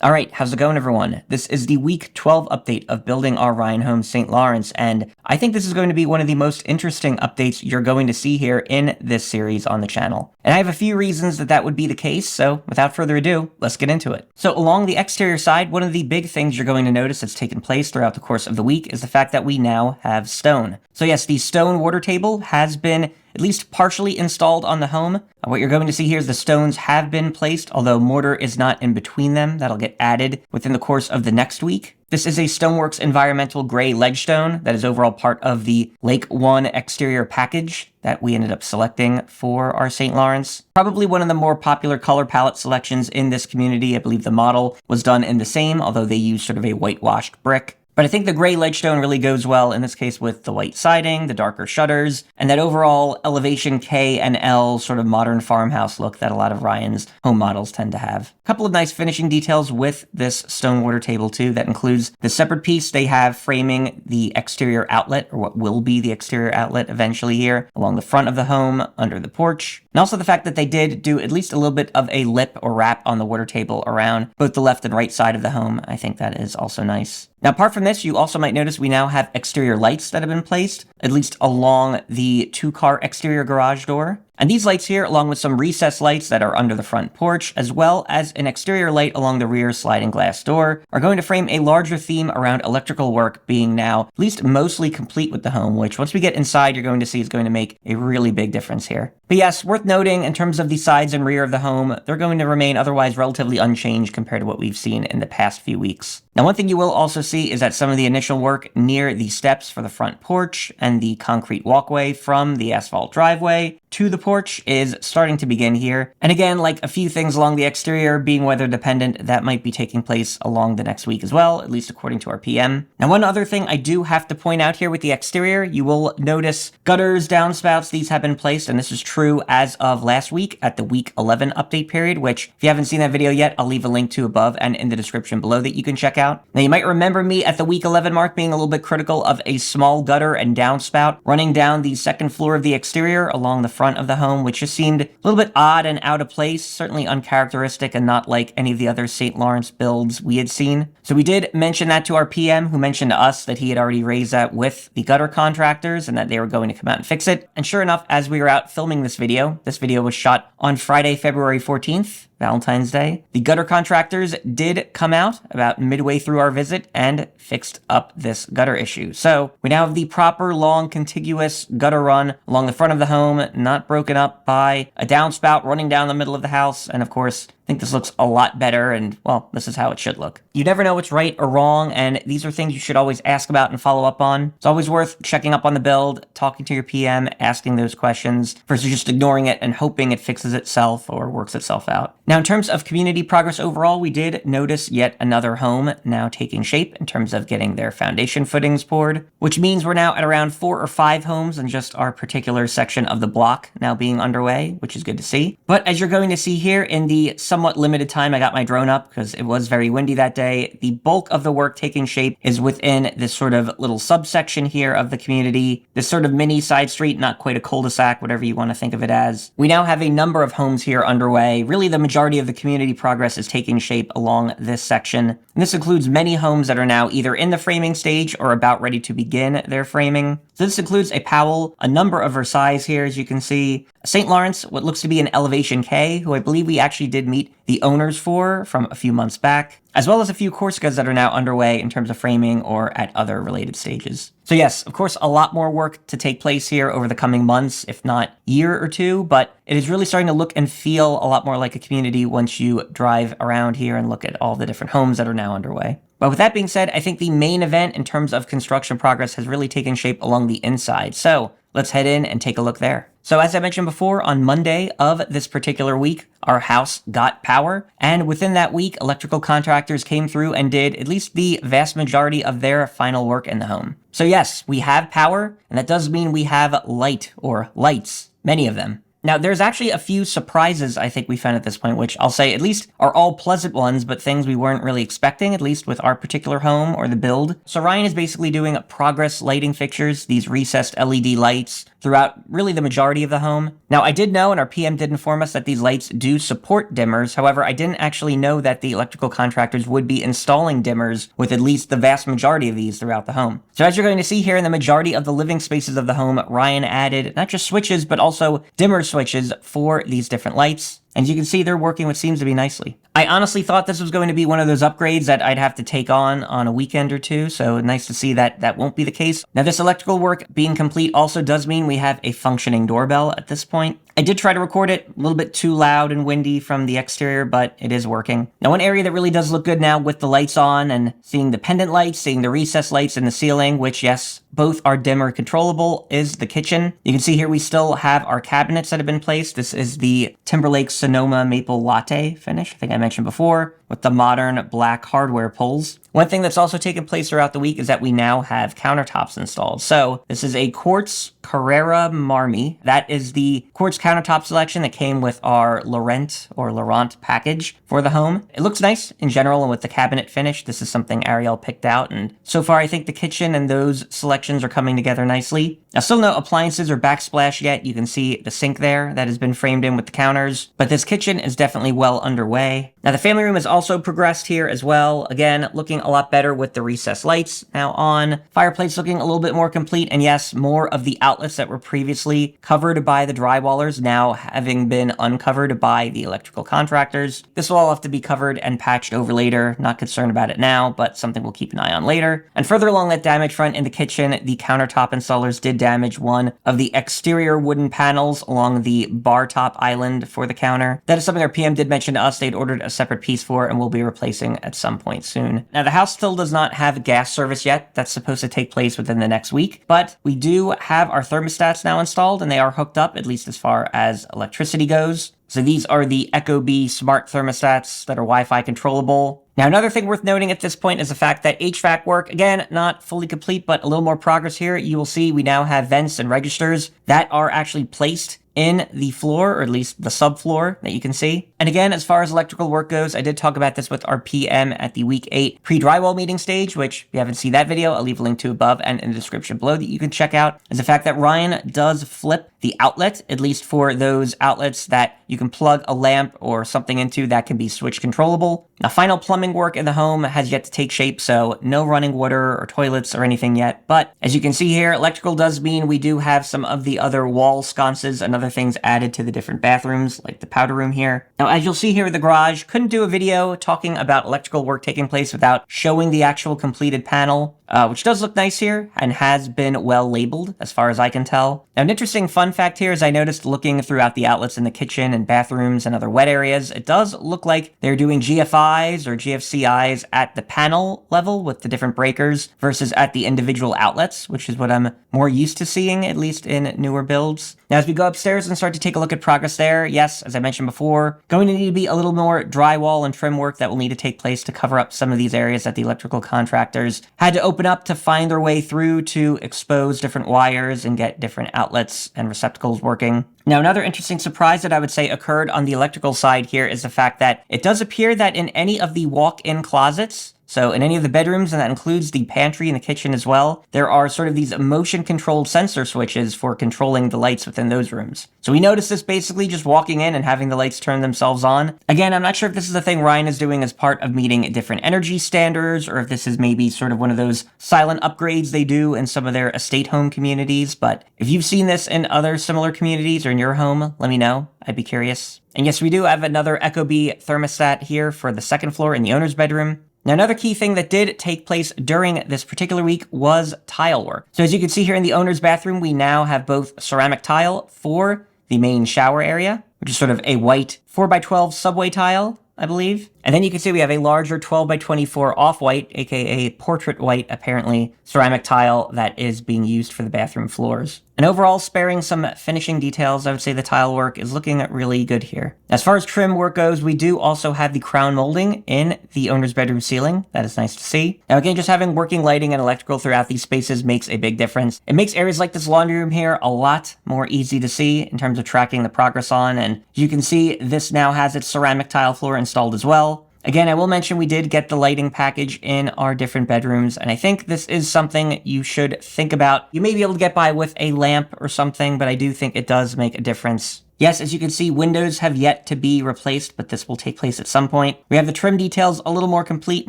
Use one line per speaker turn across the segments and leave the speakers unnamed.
All right, how's it going, everyone? This is the week 12 update of building our Ryan home St. Lawrence, and I think this is going to be one of the most interesting updates you're going to see here in this series on the channel. And I have a few reasons that would be the case, so without further ado, let's get into it. So along the exterior side, one of the big things you're going to notice that's taken place throughout the course of the week is the fact that we now have stone. So yes, the stone water table has been at least partially installed on the home. What you're going to see here is the stones have been placed, although mortar is not in between them. That'll get added within the course of the next week. This is a Stoneworks environmental gray ledgestone that is overall part of the Lake One exterior package that we ended up selecting for our St. Lawrence. Probably one of the more popular color palette selections in this community. I believe the model was done in the same, although they used sort of a whitewashed brick. But I think the gray ledgestone really goes well in this case with the white siding, the darker shutters, and that overall elevation K and L sort of modern farmhouse look that a lot of Ryan's home models tend to have. A couple of nice finishing details with this stone water table too. That includes the separate piece they have framing the exterior outlet, or what will be the exterior outlet eventually here, along the front of the home, under the porch. And also the fact that they did do at least a little bit of a lip or wrap on the water table around both the left and right side of the home. I think that is also nice. Now, apart from this, you also might notice we now have exterior lights that have been placed, at least along the two-car exterior garage door. And these lights here, along with some recessed lights that are under the front porch, as well as an exterior light along the rear sliding glass door, are going to frame a larger theme around electrical work being now at least mostly complete with the home, which once we get inside, you're going to see is going to make a really big difference here. But yes, worth noting in terms of the sides and rear of the home, they're going to remain otherwise relatively unchanged compared to what we've seen in the past few weeks. Now, one thing you will also see is that some of the initial work near the steps for the front porch and the concrete walkway from the asphalt driveway to the porch is starting to begin here. And again, like a few things along the exterior being weather dependent, that might be taking place along the next week as well, at least according to our PM. Now, one other thing I do have to point out here with the exterior, you will notice gutters, downspouts, these have been placed, and this is true as of last week at the week 11 update period, which if you haven't seen that video yet, I'll leave a link to above and in the description below that you can check out. Now, you might remember me at the week 11 mark being a little bit critical of a small gutter and downspout running down the second floor of the exterior along the front of the home, which just seemed a little bit odd and out of place, certainly uncharacteristic and not like any of the other St. Lawrence builds we had seen. So we did mention that to our PM, who mentioned to us that he had already raised that with the gutter contractors and that they were going to come out and fix it. And sure enough, as we were out filming this video was shot on Friday, February 14th. Valentine's Day. The gutter contractors did come out about midway through our visit and fixed up this gutter issue. So we now have the proper long contiguous gutter run along the front of the home, not broken up by a downspout running down the middle of the house. And of course, I think this looks a lot better, and well, this is how it should look. You never know what's right or wrong, and these are things you should always ask about and follow up on. It's always worth checking up on the build, talking to your PM, asking those questions, versus just ignoring it and hoping it fixes itself or works itself out. Now, in terms of community progress overall, we did notice yet another home now taking shape in terms of getting their foundation footings poured, which means we're now at around 4 or 5 homes in just our particular section of the block now being underway, which is good to see. But as you're going to see here in the somewhat limited time I got my drone up because it was very windy that day, the bulk of the work taking shape is within this sort of little subsection here of the community, this sort of mini side street, not quite a cul-de-sac, whatever you want to think of it as. We now have a number of homes here underway. Really, the majority of the community progress is taking shape along this section. And this includes many homes that are now either in the framing stage or about ready to begin their framing. So this includes a Powell, a number of Versailles here, as you can see, St. Lawrence, what looks to be an Elevation K, who I believe we actually did meet the owners for from a few months back, as well as a few Corsicas that are now underway in terms of framing or at other related stages. So yes, of course, a lot more work to take place here over the coming months, if not year or two, but it is really starting to look and feel a lot more like a community once you drive around here and look at all the different homes that are now underway. But with that being said, I think the main event in terms of construction progress has really taken shape along the inside. So let's head in and take a look there. So as I mentioned before, on Monday of this particular week, our house got power. And within that week, electrical contractors came through and did at least the vast majority of their final work in the home. So yes, we have power, and that does mean we have light or lights, many of them. Now, there's actually a few surprises I think we found at this point, which I'll say at least are all pleasant ones, but things we weren't really expecting, at least with our particular home or the build. So Ryan is basically doing progress lighting fixtures, these recessed LED lights, throughout really the majority of the home. Now, I did know, and our PM did inform us, that these lights do support dimmers. However, I didn't actually know that the electrical contractors would be installing dimmers with at least the vast majority of these throughout the home. So as you're going to see here in the majority of the living spaces of the home, Ryan added not just switches, but also dimmer switches for these different lights. And you can see they're working what seems to be nicely. I honestly thought this was going to be one of those upgrades that I'd have to take on a weekend or two, so nice to see that that won't be the case. Now, this electrical work being complete also does mean we have a functioning doorbell at this point. I did try to record it, a little bit too loud and windy from the exterior, but it is working. Now, one area that really does look good now with the lights on and seeing the pendant lights, seeing the recessed lights in the ceiling, which, yes, both are dimmer controllable, is the kitchen. You can see here we still have our cabinets that have been placed. This is the Timberlake Sonoma Maple Latte finish, I think I mentioned before, with the modern black hardware pulls. One thing that's also taken place throughout the week is that we now have countertops installed. So this is a quartz Carrera Marmi. That is the quartz countertop selection that came with our Laurent package for the home. It looks nice in general, and with the cabinet finish, this is something Ariel picked out. And so far, I think the kitchen and those selections are coming together nicely. Now, still no appliances or backsplash yet. You can see the sink there that has been framed in with the counters, but this kitchen is definitely well underway. Now, the family room has also progressed here as well. Again, looking a lot better with the recessed lights now on. Fireplace looking a little bit more complete, and yes, more of the outlets that were previously covered by the drywallers now having been uncovered by the electrical contractors. This will all have to be covered and patched over later. Not concerned about it now, but something we'll keep an eye on later. And further along that damage front in the kitchen, the countertop installers did damage one of the exterior wooden panels along the bar top island for the counter. That is something our PM did mention to us they'd ordered a separate piece for and will be replacing at some point soon. Now, the house still does not have gas service yet. That's supposed to take place within the next week, but we do have our thermostats now installed, and they are hooked up, at least as far as electricity goes. So these are the ecobee smart thermostats that are Wi-Fi controllable. Now, another thing worth noting at this point is the fact that HVAC work, again, not fully complete, but a little more progress here. You will see we now have vents and registers that are actually placed in the floor, or at least the subfloor that you can see. And again, as far as electrical work goes, I did talk about this with our PM at the week 8 pre-drywall meeting stage, which if you haven't seen that video, I'll leave a link to above and in the description below that you can check out, is the fact that Ryan does flip the outlet, at least for those outlets that you can plug a lamp or something into that can be switch controllable. Now, final plumbing work in the home has yet to take shape, so no running water or toilets or anything yet. But as you can see here, electrical does mean we do have some of the other wall sconces and other things added to the different bathrooms, like the powder room here. Now, as you'll see here in the garage, couldn't do a video talking about electrical work taking place without showing the actual completed panel, which does look nice here and has been well labeled as far as I can tell. Now, an interesting fun fact here is I noticed looking throughout the outlets in the kitchen and bathrooms and other wet areas, it does look like they're doing GFIs or GFCIs at the panel level with the different breakers versus at the individual outlets, which is what I'm more used to seeing, at least in newer builds. Now, as we go upstairs and start to take a look at progress there, yes, as I mentioned before, going to need to be a little more drywall and trim work that will need to take place to cover up some of these areas that the electrical contractors had to open up to find their way through to expose different wires and get different outlets and receptacles working. Now, another interesting surprise that I would say occurred on the electrical side here is the fact that it does appear that in any of the walk-in closets, so in any of the bedrooms, and that includes the pantry and the kitchen as well, there are sort of these motion-controlled sensor switches for controlling the lights within those rooms. So we noticed this basically just walking in and having the lights turn themselves on. Again, I'm not sure if this is a thing Ryan is doing as part of meeting different energy standards, or if this is maybe sort of one of those silent upgrades they do in some of their estate home communities, but if you've seen this in other similar communities or in your home, let me know. I'd be curious. And yes, we do have another ecobee thermostat here for the second floor in the owner's bedroom. Now, another key thing that did take place during this particular week was tile work. So as you can see here in the owner's bathroom, we now have both ceramic tile for the main shower area, which is sort of a white 4x12 subway tile, I believe. And then you can see we have a larger 12 by 24 off-white, aka portrait white, apparently, ceramic tile that is being used for the bathroom floors. And overall, sparing some finishing details, I would say the tile work is looking really good here. As far as trim work goes, we do also have the crown molding in the owner's bedroom ceiling. That is nice to see. Now again, just having working lighting and electrical throughout these spaces makes a big difference. It makes areas like this laundry room here a lot more easy to see in terms of tracking the progress on. And as you can see, this now has its ceramic tile floor installed as well. Again, I will mention we did get the lighting package in our different bedrooms, and I think this is something you should think about. You may be able to get by with a lamp or something, but I do think it does make a difference. Yes, as you can see, windows have yet to be replaced, but this will take place at some point. We have the trim details a little more complete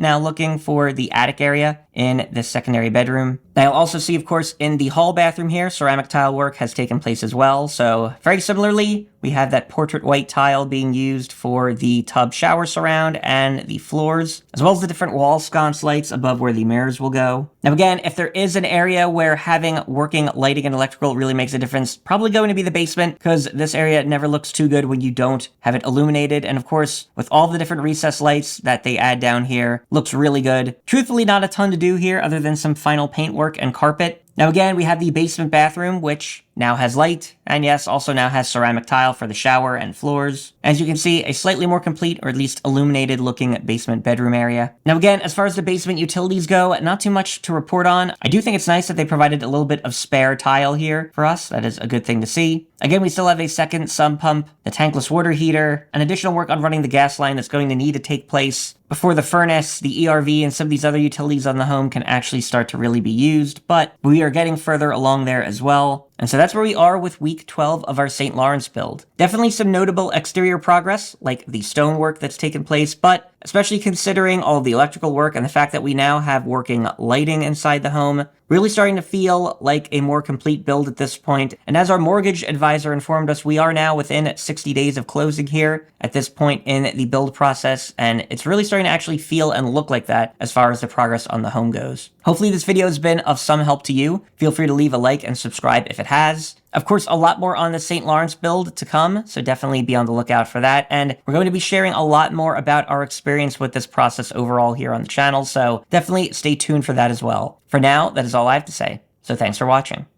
now, looking for the attic area in this secondary bedroom. Now you'll also see, of course, in the hall bathroom here, ceramic tile work has taken place as well. So very similarly, we have that portrait white tile being used for the tub shower surround and the floors, as well as the different wall sconce lights above where the mirrors will go. Now again, if there is an area where having working lighting and electrical really makes a difference, probably going to be the basement, because this area never looks too good when you don't have it illuminated. And of course, with all the different recess lights that they add down here, looks really good. Truthfully, not a ton to do here other than some final paintwork and carpet. Now again, we have the basement bathroom, which now has light, and yes, also now has ceramic tile for the shower and floors. As you can see, a slightly more complete, or at least illuminated looking basement bedroom area. Now again, as far as the basement utilities go, not too much to report on. I do think it's nice that they provided a little bit of spare tile here for us. That is a good thing to see. Again, we still have a second sump pump, the tankless water heater, and additional work on running the gas line that's going to need to take place before the furnace, the ERV, and some of these other utilities on the home can actually start to really be used, but we are getting further along there as well. And so that's where we are with week 12 of our St. Lawrence build. Definitely some notable exterior progress, like the stonework that's taken place, but especially considering all of the electrical work and the fact that we now have working lighting inside the home, really starting to feel like a more complete build at this point. And as our mortgage advisor informed us, we are now within 60 days of closing here at this point in the build process, and it's really starting to actually feel and look like that as far as the progress on the home goes. Hopefully this video has been of some help to you. Feel free to leave a like and subscribe if it has. Of course, a lot more on the St. Lawrence build to come, so definitely be on the lookout for that. And we're going to be sharing a lot more about our experience with this process overall here on the channel, so definitely stay tuned for that as well. For now, that is all I have to say, so thanks for watching.